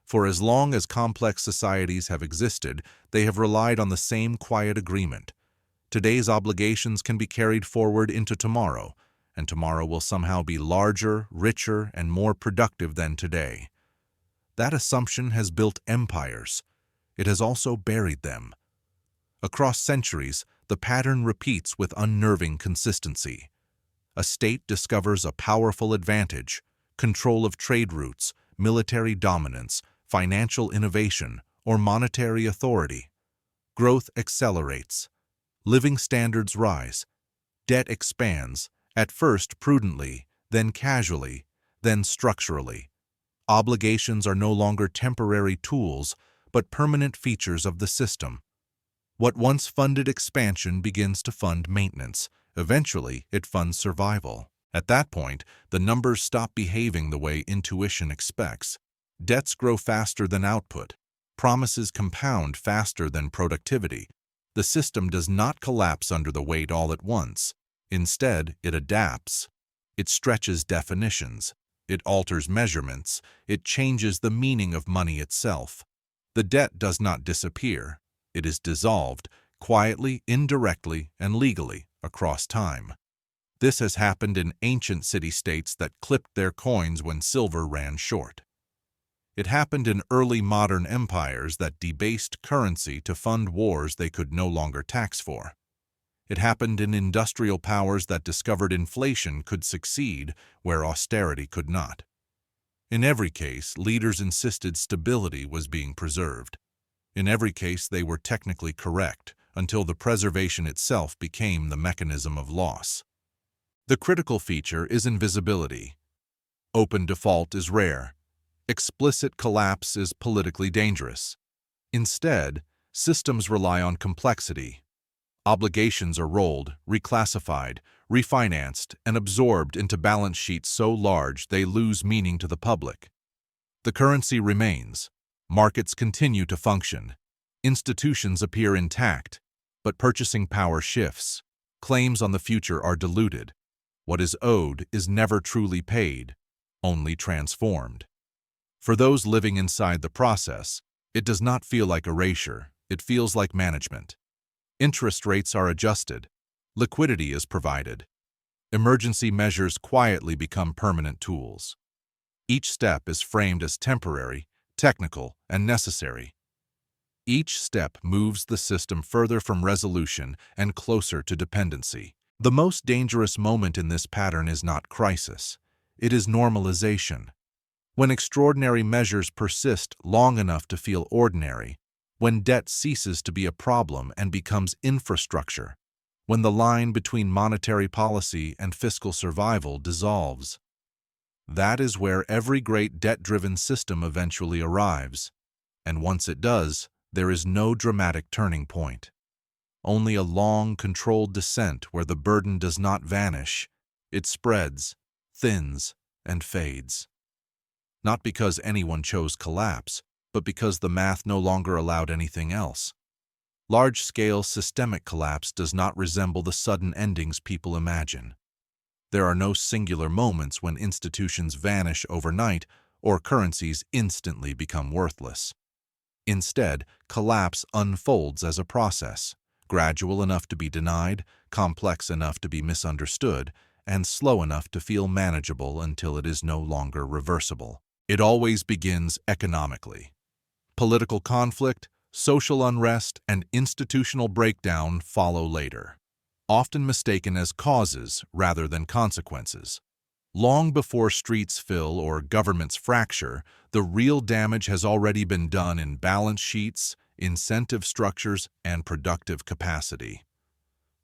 For as long as complex societies have existed, they have relied on the same quiet agreement. Today's obligations can be carried forward into tomorrow, and tomorrow will somehow be larger, richer, and more productive than today. That assumption has built empires. It has also buried them. Across centuries, the pattern repeats with unnerving consistency. A state discovers a powerful advantage, control of trade routes, military dominance, financial innovation, or monetary authority. Growth accelerates. Living standards rise. Debt expands, at first prudently, then casually, then structurally. Obligations are no longer temporary tools, but permanent features of the system. What once funded expansion begins to fund maintenance. Eventually, it funds survival. At that point, the numbers stop behaving the way intuition expects. Debts grow faster than output. Promises compound faster than productivity. The system does not collapse under the weight all at once. Instead, it adapts. It stretches definitions. It alters measurements. It changes the meaning of money itself. The debt does not disappear. It is dissolved, quietly, indirectly, and legally, across time. This has happened in ancient city-states that clipped their coins when silver ran short. It happened in early modern empires that debased currency to fund wars they could no longer tax for. It happened in industrial powers that discovered inflation could succeed where austerity could not. In every case, leaders insisted stability was being preserved. In every case, they were technically correct, until the preservation itself became the mechanism of loss. The critical feature is invisibility. Open default is rare. Explicit collapse is politically dangerous. Instead, systems rely on complexity. Obligations are rolled, reclassified, refinanced, and absorbed into balance sheets so large they lose meaning to the public. The currency remains. Markets continue to function. Institutions appear intact, but purchasing power shifts. Claims on the future are diluted. What is owed is never truly paid, only transformed. For those living inside the process, it does not feel like erasure, it feels like management. Interest rates are adjusted. Liquidity is provided. Emergency measures quietly become permanent tools. Each step is framed as temporary, technical, and necessary. Each step moves the system further from resolution and closer to dependency. The most dangerous moment in this pattern is not crisis. It is normalization. When extraordinary measures persist long enough to feel ordinary, when debt ceases to be a problem and becomes infrastructure, when the line between monetary policy and fiscal survival dissolves. That is where every great debt-driven system eventually arrives, and once it does, there is no dramatic turning point. Only a long, controlled descent where the burden does not vanish. It spreads, thins, and fades. Not because anyone chose collapse, but because the math no longer allowed anything else. Large-scale systemic collapse does not resemble the sudden endings people imagine. There are no singular moments when institutions vanish overnight or currencies instantly become worthless. Instead, collapse unfolds as a process, gradual enough to be denied, complex enough to be misunderstood, and slow enough to feel manageable until it is no longer reversible. It always begins economically. Political conflict, social unrest, and institutional breakdown follow later, often mistaken as causes rather than consequences. Long before streets fill or governments fracture, the real damage has already been done in balance sheets, incentive structures, and productive capacity.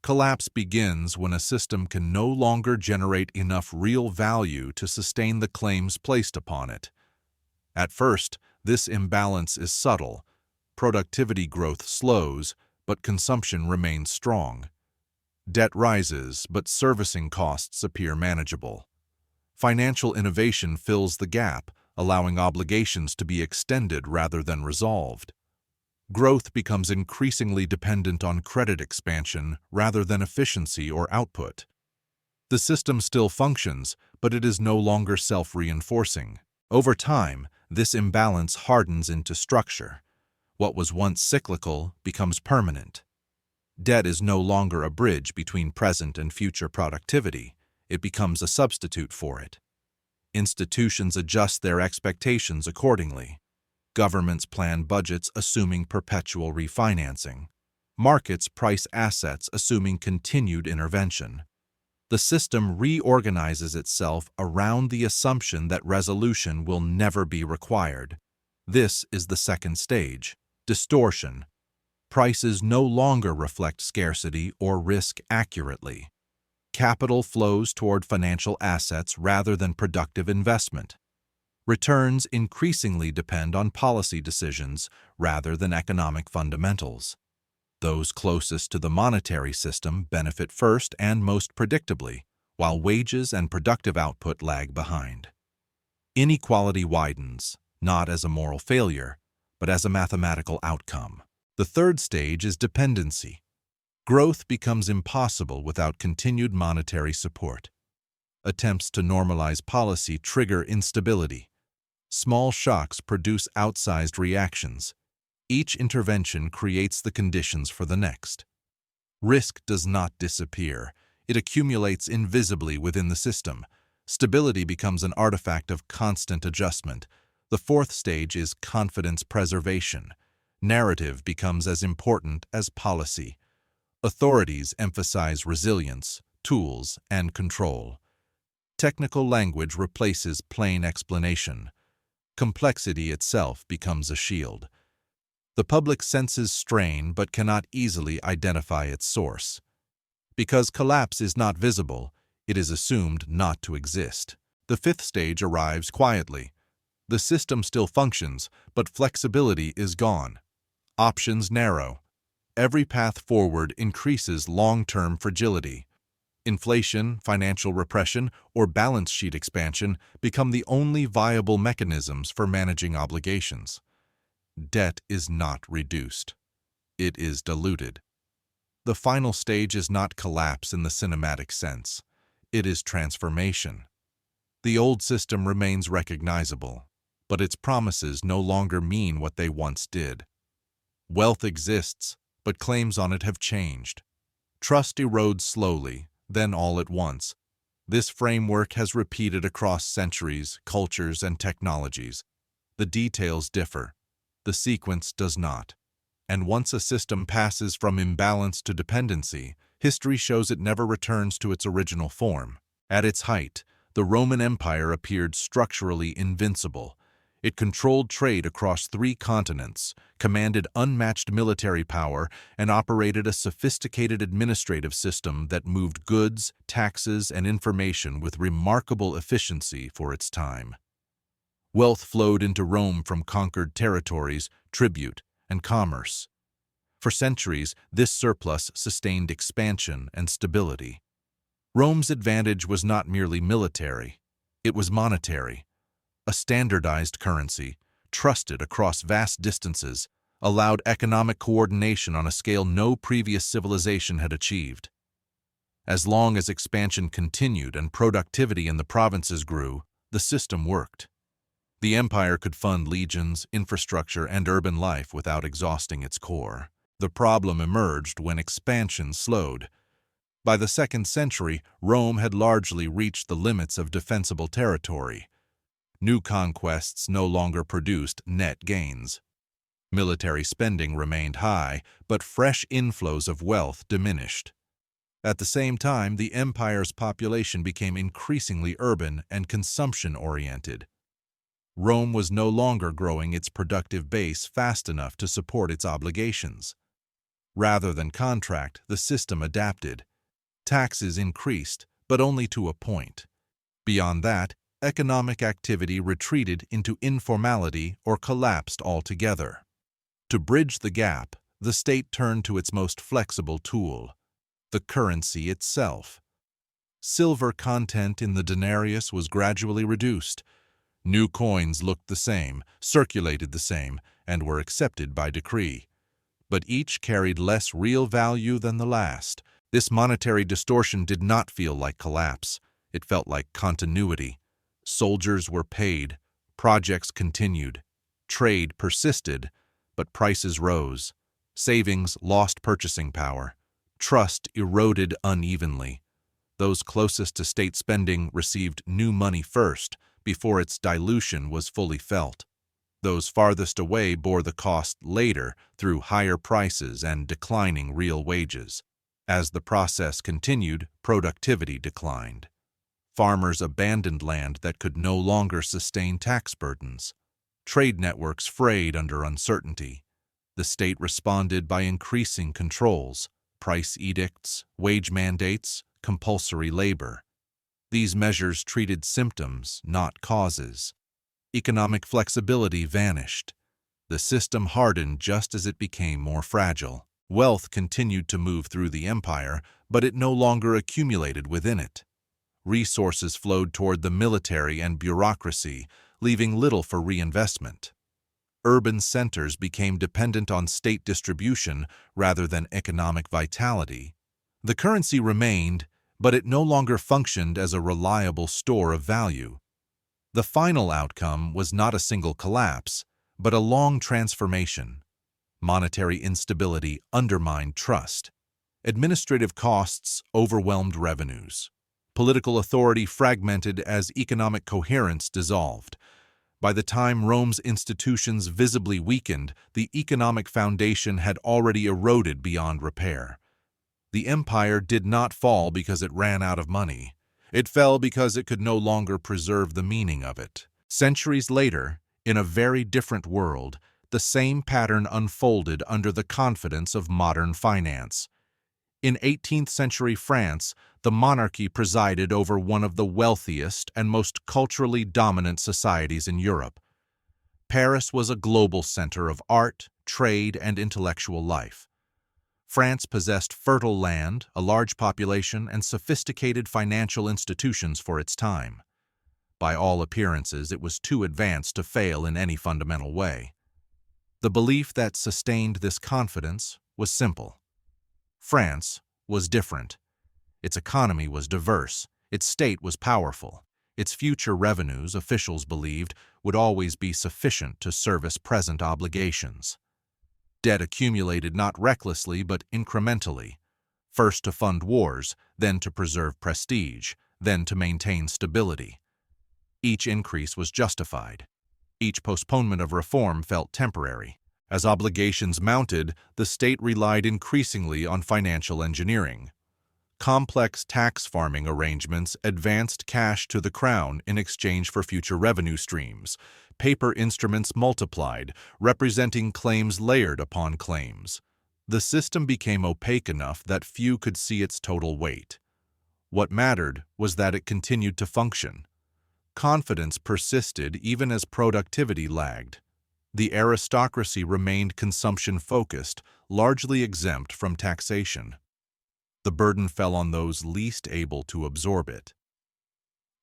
Collapse begins when a system can no longer generate enough real value to sustain the claims placed upon it. At first, this imbalance is subtle. Productivity growth slows, but consumption remains strong. Debt rises, but servicing costs appear manageable. Financial innovation fills the gap, allowing obligations to be extended rather than resolved. Growth becomes increasingly dependent on credit expansion rather than efficiency or output. The system still functions, but it is no longer self-reinforcing. Over time, This imbalance hardens into structure. What was once cyclical becomes permanent. Debt is no longer a bridge between present and future productivity. It becomes a substitute for it. Institutions adjust their expectations accordingly. Governments plan budgets assuming perpetual refinancing. Markets price assets assuming continued intervention. The system reorganizes itself around the assumption that resolution will never be required. This is the second stage, distortion. Prices no longer reflect scarcity or risk accurately. Capital flows toward financial assets rather than productive investment. Returns increasingly depend on policy decisions rather than economic fundamentals. Those closest to the monetary system benefit first and most predictably, while wages and productive output lag behind. Inequality widens, not as a moral failure, but as a mathematical outcome. The third stage is dependency. Growth becomes impossible without continued monetary support. Attempts to normalize policy trigger instability. Small shocks produce outsized reactions. Each intervention creates the conditions for the next. Risk does not disappear. It accumulates invisibly within the system. Stability becomes an artifact of constant adjustment. The fourth stage is confidence preservation. Narrative becomes as important as policy. Authorities emphasize resilience, tools, and control. Technical language replaces plain explanation. Complexity itself becomes a shield. The public senses strain but cannot easily identify its source. Because collapse is not visible, it is assumed not to exist. The fifth stage arrives quietly. The system still functions, but flexibility is gone. Options narrow. Every path forward increases long-term fragility. Inflation, financial repression, or balance sheet expansion become the only viable mechanisms for managing obligations. Debt is not reduced. It is diluted. The final stage is not collapse in the cinematic sense. It is transformation. The old system remains recognizable, but its promises no longer mean what they once did. Wealth exists, but claims on it have changed. Trust erodes slowly, then all at once. This framework has repeated across centuries, cultures, and technologies. The details differ. The sequence does not. And once a system passes from imbalance to dependency, history shows it never returns to its original form. At its height, the Roman Empire appeared structurally invincible. It controlled trade across 3 continents, commanded unmatched military power, and operated a sophisticated administrative system that moved goods, taxes, and information with remarkable efficiency for its time. Wealth flowed into Rome from conquered territories, tribute, and commerce. For centuries, this surplus sustained expansion and stability. Rome's advantage was not merely military, it was monetary. A standardized currency, trusted across vast distances, allowed economic coordination on a scale no previous civilization had achieved. As long as expansion continued and productivity in the provinces grew, the system worked. The empire could fund legions, infrastructure, and urban life without exhausting its core. The problem emerged when expansion slowed. By the 2nd century, Rome had largely reached the limits of defensible territory. New conquests no longer produced net gains. Military spending remained high, but fresh inflows of wealth diminished. At the same time, the empire's population became increasingly urban and consumption-oriented. Rome was no longer growing its productive base fast enough to support its obligations. Rather than contract, the system adapted. Taxes increased, but only to a point. Beyond that, economic activity retreated into informality or collapsed altogether. To bridge the gap, the state turned to its most flexible tool, the currency itself. Silver content in the denarius was gradually reduced. New coins looked the same, circulated the same, and were accepted by decree. But each carried less real value than the last. This monetary distortion did not feel like collapse. It felt like continuity. Soldiers were paid, Projects continued. Trade persisted, but prices rose. Savings lost purchasing power. Trust eroded unevenly. Those closest to state spending received new money first, before its dilution was fully felt. Those farthest away bore the cost later through higher prices and declining real wages. As the process continued, productivity declined. Farmers abandoned land that could no longer sustain tax burdens. Trade networks frayed under uncertainty. The state responded by increasing controls, price edicts, wage mandates, compulsory labor. These measures treated symptoms, not causes. Economic flexibility vanished. The system hardened just as it became more fragile. Wealth continued to move through the empire, but it no longer accumulated within it. Resources flowed toward the military and bureaucracy, leaving little for reinvestment. Urban centers became dependent on state distribution rather than economic vitality. The currency remained, but it no longer functioned as a reliable store of value. The final outcome was not a single collapse, but a long transformation. Monetary instability undermined trust. Administrative costs overwhelmed revenues. Political authority fragmented as economic coherence dissolved. By the time Rome's institutions visibly weakened, the economic foundation had already eroded beyond repair. The empire did not fall because it ran out of money. It fell because it could no longer preserve the meaning of it. Centuries later, in a very different world, the same pattern unfolded under the confidence of modern finance. In 18th century France, the monarchy presided over one of the wealthiest and most culturally dominant societies in Europe. Paris was a global center of art, trade, and intellectual life. France possessed fertile land, a large population, and sophisticated financial institutions for its time. By all appearances, it was too advanced to fail in any fundamental way. The belief that sustained this confidence was simple. France was different. Its economy was diverse. Its state was powerful. Its future revenues, officials believed, would always be sufficient to service present obligations. Debt accumulated not recklessly but incrementally, first to fund wars, then to preserve prestige, then to maintain stability. Each increase was justified. Each postponement of reform felt temporary. As obligations mounted, the state relied increasingly on financial engineering. Complex tax farming arrangements advanced cash to the crown in exchange for future revenue streams. Paper instruments multiplied, representing claims layered upon claims. The system became opaque enough that few could see its total weight. What mattered was that it continued to function. Confidence persisted even as productivity lagged. The aristocracy remained consumption-focused, largely exempt from taxation. The burden fell on those least able to absorb it.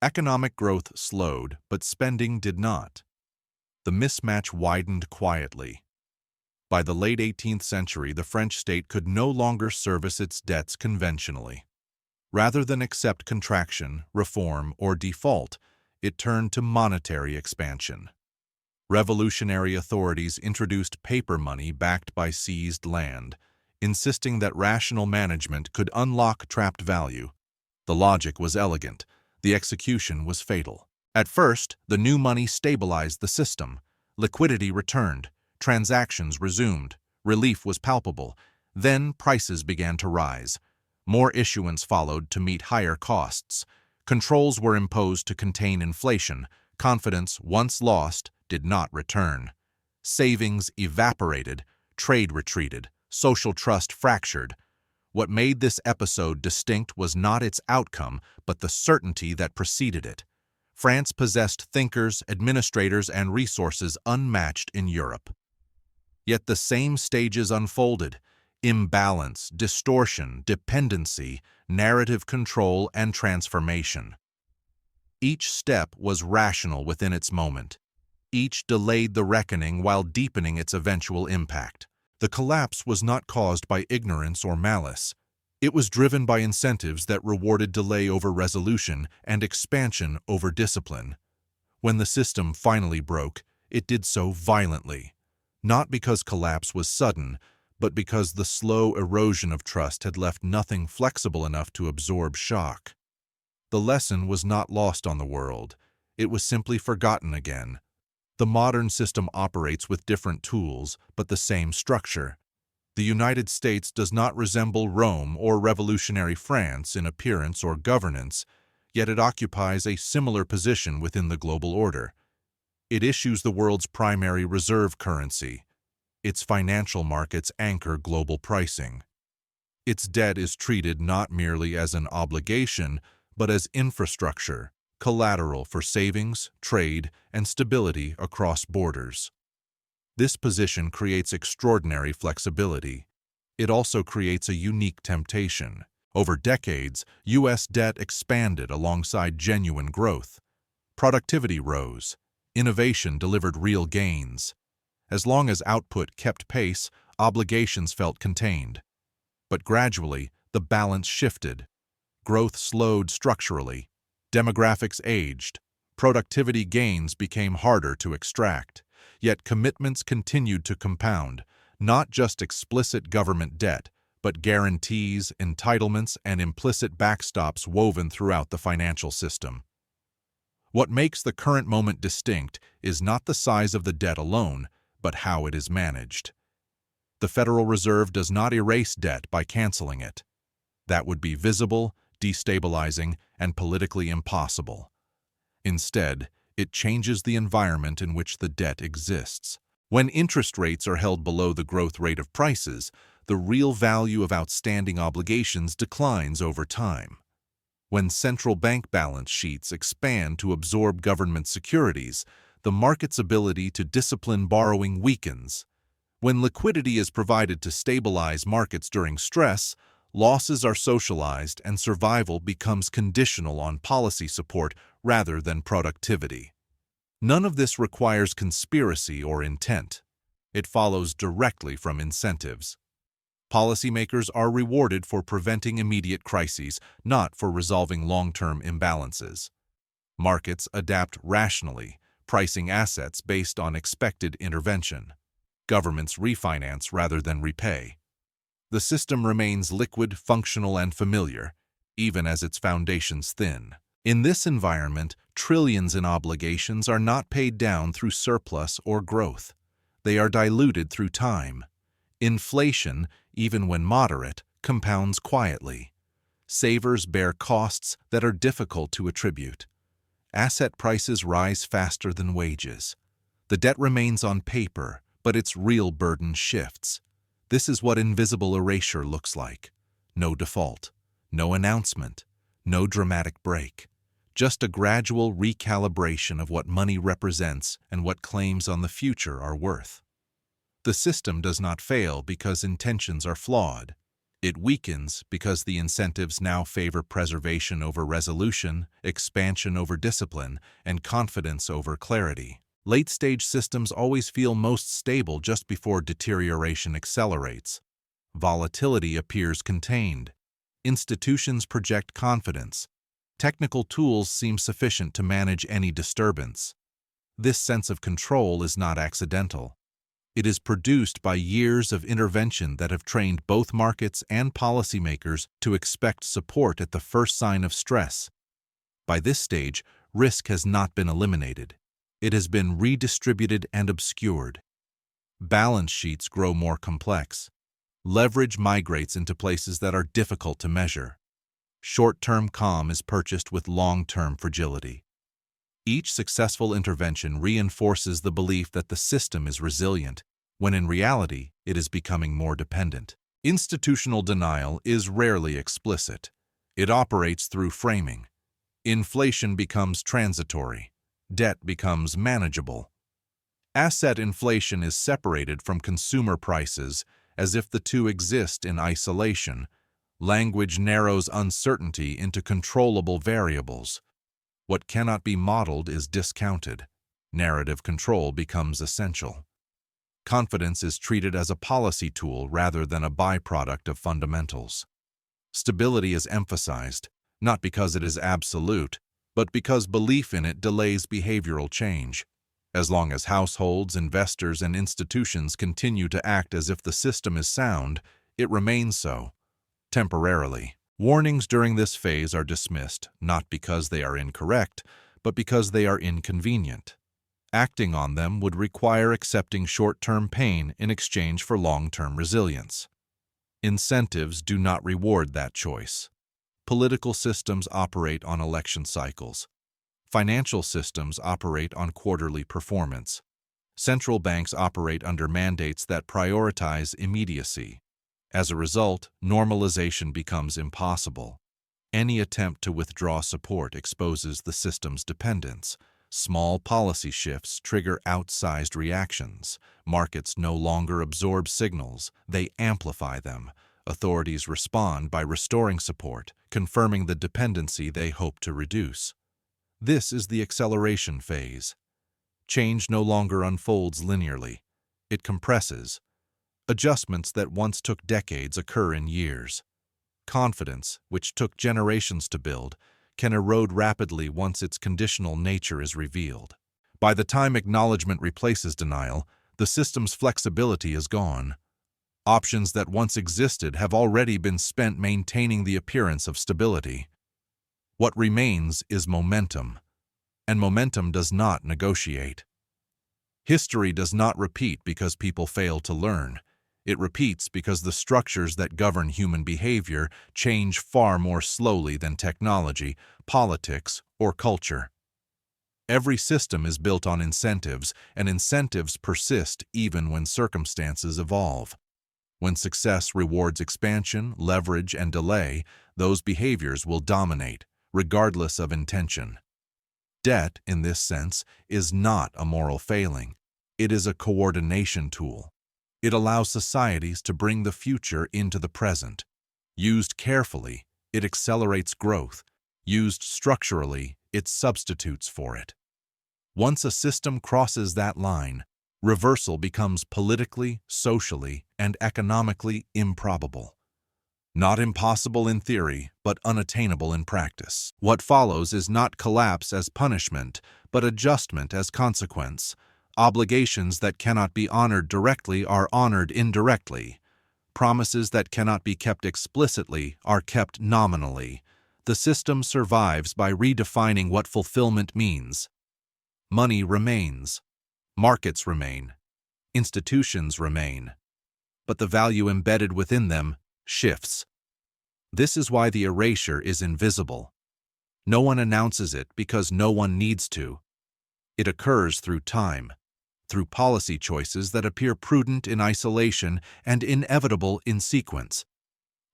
Economic growth slowed, but spending did not. The mismatch widened quietly. By the late 18th century, the French state could no longer service its debts conventionally. Rather than accept contraction, reform, or default, it turned to monetary expansion. Revolutionary authorities introduced paper money backed by seized land, insisting that rational management could unlock trapped value. The logic was elegant. The execution was fatal. At first, the new money stabilized the system. Liquidity returned. Transactions resumed. Relief was palpable. Then prices began to rise. More issuance followed to meet higher costs. Controls were imposed to contain inflation. Confidence, once lost, did not return. Savings evaporated. Trade retreated. Social trust fractured. What made this episode distinct was not its outcome, but the certainty that preceded it. France possessed thinkers, administrators, and resources unmatched in Europe. Yet the same stages unfolded: imbalance, distortion, dependency, narrative control, and transformation. Each step was rational within its moment. Each delayed the reckoning while deepening its eventual impact. The collapse was not caused by ignorance or malice. It was driven by incentives that rewarded delay over resolution and expansion over discipline. When the system finally broke, it did so violently, not because collapse was sudden, but because the slow erosion of trust had left nothing flexible enough to absorb shock. The lesson was not lost on the world. It was simply forgotten again. The modern system operates with different tools, but the same structure. The United States does not resemble Rome or revolutionary France in appearance or governance, yet it occupies a similar position within the global order. It issues the world's primary reserve currency. Its financial markets anchor global pricing. Its debt is treated not merely as an obligation, but as infrastructure, collateral for savings, trade, and stability across borders. This position creates extraordinary flexibility. It also creates a unique temptation. Over decades, U.S. debt expanded alongside genuine growth. Productivity rose. Innovation delivered real gains. As long as output kept pace, obligations felt contained. But gradually, the balance shifted. Growth slowed structurally. Demographics aged. Productivity gains became harder to extract. Yet commitments continued to compound, not just explicit government debt, but guarantees, entitlements, and implicit backstops woven throughout the financial system. What makes the current moment distinct is not the size of the debt alone, but how it is managed. The Federal Reserve does not erase debt by canceling it. That would be visible, destabilizing, and politically impossible. Instead, it changes the environment in which the debt exists. When interest rates are held below the growth rate of prices, the real value of outstanding obligations declines over time. When central bank balance sheets expand to absorb government securities, the market's ability to discipline borrowing weakens. When liquidity is provided to stabilize markets during stress, losses are socialized and survival becomes conditional on policy support rather than productivity. None of this requires conspiracy or intent. It follows directly from incentives. Policymakers are rewarded for preventing immediate crises, not for resolving long-term imbalances. Markets adapt rationally, pricing assets based on expected intervention. Governments refinance rather than repay. The system remains liquid, functional, and familiar, even as its foundations thin. In this environment, trillions in obligations are not paid down through surplus or growth. They are diluted through time. Inflation, even when moderate, compounds quietly. Savers bear costs that are difficult to attribute. Asset prices rise faster than wages. The debt remains on paper, but its real burden shifts. This is what invisible erasure looks like. No default, no announcement, no dramatic break. Just a gradual recalibration of what money represents and what claims on the future are worth. The system does not fail because intentions are flawed. It weakens because the incentives now favor preservation over resolution, expansion over discipline, and confidence over clarity. Late-stage systems always feel most stable just before deterioration accelerates. Volatility appears contained. Institutions project confidence. Technical tools seem sufficient to manage any disturbance. This sense of control is not accidental. It is produced by years of intervention that have trained both markets and policymakers to expect support at the first sign of stress. By this stage, risk has not been eliminated. It has been redistributed and obscured. Balance sheets grow more complex. Leverage migrates into places that are difficult to measure. Short-term calm is purchased with long-term fragility. Each successful intervention reinforces the belief that the system is resilient, when in reality it is becoming more dependent. Institutional denial is rarely explicit. It operates through framing. Inflation becomes transitory. Debt becomes manageable. Asset inflation is separated from consumer prices as if the two exist in isolation. Language narrows uncertainty into controllable variables. What cannot be modeled is discounted. Narrative control becomes essential. Confidence is treated as a policy tool rather than a byproduct of fundamentals. Stability is emphasized, not because it is absolute, but because belief in it delays behavioral change. As long as households, investors, and institutions continue to act as if the system is sound, it remains so, temporarily. Warnings during this phase are dismissed, not because they are incorrect, but because they are inconvenient. Acting on them would require accepting short-term pain in exchange for long-term resilience. Incentives do not reward that choice. Political systems operate on election cycles. Financial systems operate on quarterly performance. Central banks operate under mandates that prioritize immediacy. As a result, normalization becomes impossible. Any attempt to withdraw support exposes the system's dependence. Small policy shifts trigger outsized reactions. Markets no longer absorb signals, they amplify them. Authorities respond by restoring support, confirming the dependency they hope to reduce. This is the acceleration phase. Change no longer unfolds linearly. It compresses. Adjustments that once took decades occur in years. Confidence, which took generations to build, can erode rapidly once its conditional nature is revealed. By the time acknowledgement replaces denial, the system's flexibility is gone. Options that once existed have already been spent maintaining the appearance of stability. What remains is momentum, and momentum does not negotiate. History does not repeat because people fail to learn. It repeats because the structures that govern human behavior change far more slowly than technology, politics, or culture. Every system is built on incentives, and incentives persist even when circumstances evolve. When success rewards expansion, leverage, and delay, those behaviors will dominate, regardless of intention. Debt, in this sense, is not a moral failing. It is a coordination tool. It allows societies to bring the future into the present. Used carefully, it accelerates growth. Used structurally, it substitutes for it. Once a system crosses that line, reversal becomes politically, socially, and economically improbable. Not impossible in theory, but unattainable in practice. What follows is not collapse as punishment, but adjustment as consequence. Obligations that cannot be honored directly are honored indirectly. Promises that cannot be kept explicitly are kept nominally. The system survives by redefining what fulfillment means. Money remains. Markets remain. Institutions remain. But the value embedded within them shifts. This is why the erasure is invisible. No one announces it because no one needs to. It occurs through time, through policy choices that appear prudent in isolation and inevitable in sequence.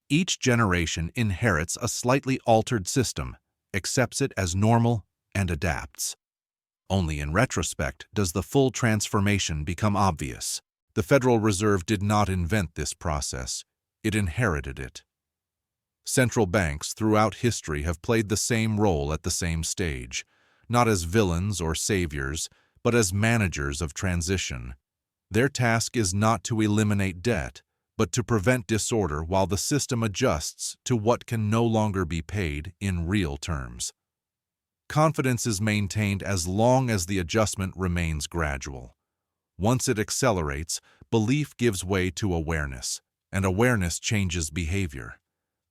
Each generation inherits a slightly altered system, accepts it as normal, and adapts. Only in retrospect does the full transformation become obvious. The Federal Reserve did not invent this process. It inherited it. Central banks throughout history have played the same role at the same stage, not as villains or saviors, but as managers of transition. Their task is not to eliminate debt, but to prevent disorder while the system adjusts to what can no longer be paid in real terms. Confidence is maintained as long as the adjustment remains gradual. Once it accelerates, belief gives way to awareness, and awareness changes behavior.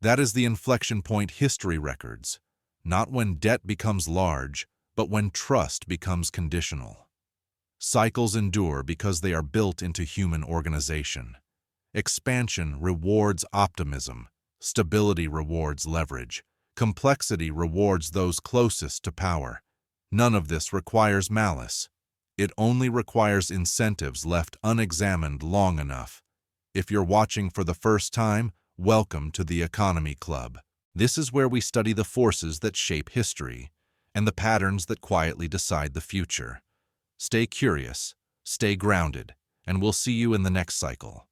That is the inflection point history records, not when debt becomes large, but when trust becomes conditional. Cycles endure because they are built into human organization. Expansion rewards optimism. Stability rewards leverage. Complexity rewards those closest to power. None of this requires malice. It only requires incentives left unexamined long enough. If you're watching for the first time, welcome to the Economy Club. This is where we study the forces that shape history and the patterns that quietly decide the future. Stay curious, stay grounded, and we'll see you in the next cycle.